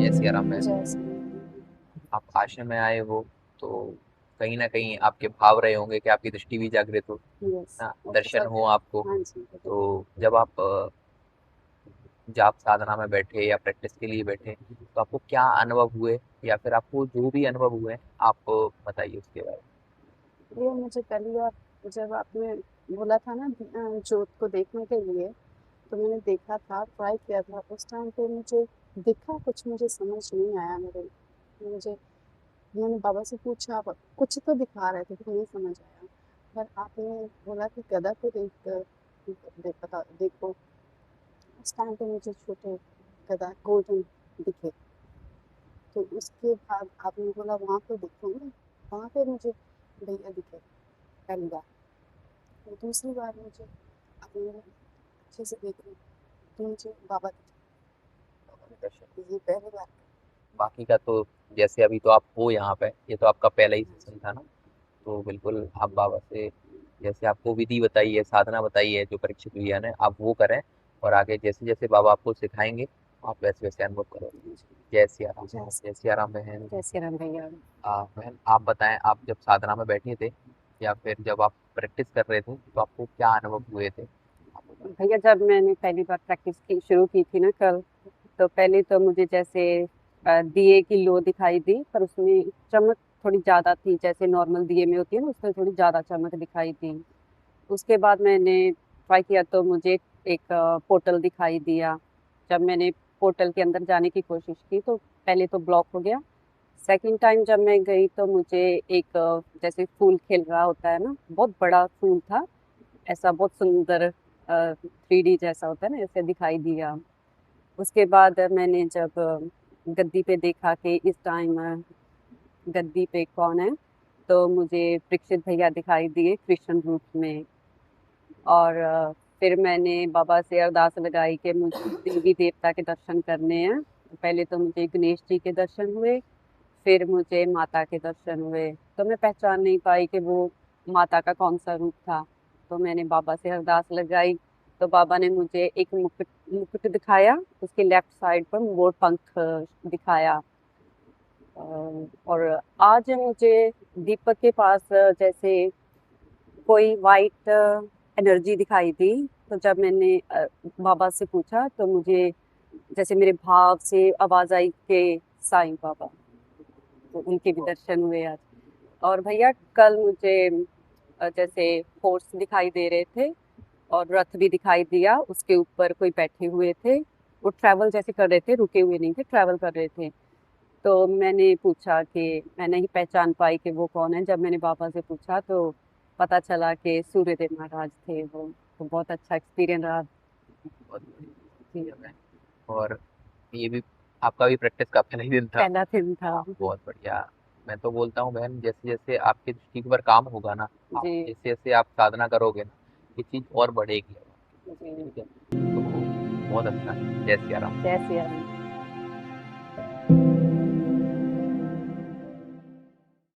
जय सिया राम बहन। जैसे आप आश्रम में आए हो तो कहीं ना कहीं आपके भाव रहे होंगे कि आपकी दृष्टि भी जागृत हो यस ना, वो तो दर्शन सब हो है। आपको। हाँ जी वो तो तो जब आप जाप साधना में बैठे या प्रैक्टिस के लिए बैठे तो आपको क्या अनुभव हुए, या फिर आपको जो भी अनुभव हुए आप बताइए उसके बारे ये मुझे पहली बार जब आपने बोला था ना जोत को देखने के लिए, तो मैंने देखा था, ट्राई किया था। उस टाइम पे मुझे दिखा कुछ, मुझे समझ नहीं आया। मेरे मुझे मैंने बाबा से पूछा, कुछ तो दिखा रहे थे, फिर नहीं समझ आया। पर आपने बोला कि गदा को देखो। उस टाइम पे मुझे छोटे गदा गोल्डन दिखे। तो उसके बाद आपने बोला वहाँ पे देखूंगी, वहाँ पे मुझे भैया दिखे पहली बार। तो दूसरी बार मुझे आपने बोला अच्छे से देखो, तो मुझे बाबा में दर्शन। दिखे। ये पहली बार। बाकी का तो जैसे अभी तो आप हो यहाँ पे, ये तो आपका पहला ही सेशन था ना, तो बिल्कुल आप बाबा से जैसे आपको विधि बताई है, साधना बताई है जो परीक्षित भैया ने, आप वो करें और आगे जैसे जैसे बाबा आपको सिखाएंगे आप वैसे वैसे अनुभव करोगे। जय सिया राम। जय जय सिया राम बहन। जय श्री राम भैया। बहन आप बताएं, आप जब साधना में बैठे थे या फिर जब आप प्रैक्टिस कर रहे थे तो आपको क्या अनुभव हुए थे, आप बताएं। भैया जब मैंने पहली बार प्रैक्टिस की शुरू की थी ना कल, तो पहले तो मुझे जैसे दिए की लो दिखाई दी, पर उसमें चमक थोड़ी ज्यादा थी, जैसे नॉर्मल दिए में होती है ना, उसमें थोड़ी ज्यादा चमक दिखाई दी। उसके बाद मैंने ट्राई किया तो मुझे एक पोर्टल दिखाई दिया। जब मैंने पोर्टल के अंदर जाने की कोशिश की तो पहले तो ब्लॉक हो गया। सेकंड टाइम जब मैं गई तो मुझे एक जैसे फूल खिल रहा होता है ना, बहुत बड़ा फूल था, ऐसा बहुत सुंदर 3D जैसा होता है ना, ऐसे दिखाई दिया। उसके बाद मैंने जब गद्दी पे देखा कि इस टाइम गद्दी पे कौन है, तो मुझे परीक्षित भैया दिखाई दिए कृष्ण रूप में। और फिर मैंने बाबा से अरदास लगाई कि मुझे देवी देवता के दर्शन करने हैं। पहले तो मुझे गणेश जी के दर्शन हुए, फिर मुझे माता के दर्शन हुए। तो मैं पहचान नहीं पाई कि वो माता का कौन सा रूप था। तो मैंने बाबा से अरदास लगाई, तो बाबा ने मुझे एक मुकुट मुकुट दिखाया, उसके लेफ्ट साइड पर मोर पंख दिखाया। और आज मुझे दीपक के पास जैसे कोई वाइट एनर्जी दिखाई दी। तो जब मैंने बाबा से पूछा तो मुझे जैसे मेरे भाव से आवाज आई कि साईं बाबा, तो उनके भी दर्शन हुए आज। और भैया कल मुझे जैसे फोर्स दिखाई दे रहे थे, और रथ भी दिखाई दिया, उसके ऊपर कोई बैठे हुए थे। वो ट्रैवल जैसे कर रहे थे, रुके हुए नहीं थे, ट्रैवल कर रहे थे। तो मैंने पूछा कि मैं नहीं पहचान पाई कि वो कौन है। जब मैंने बाबा से पूछा तो पता चला कि सूर्यदेव महाराज थे वो। तो बहुत अच्छा एक्सपीरियंस रहा बहुत जी। बढ़िया बहन। और ये भी आपका भी प्रैक्टिस का पहला ही दिन था। पहला दिन था। बहुत बढ़िया। मैं तो बोलता हूँ बहन, जैसे जैसे आपकी दृष्टि पर काम होगा ना, आप जी जैसे जैसे आप साधना करोगे ना, ये चीज और बढ़ेगी अब आपकी। जी। ठीक है, तो बहुत अच्छा है। जय सिया राम। जय सिया राम।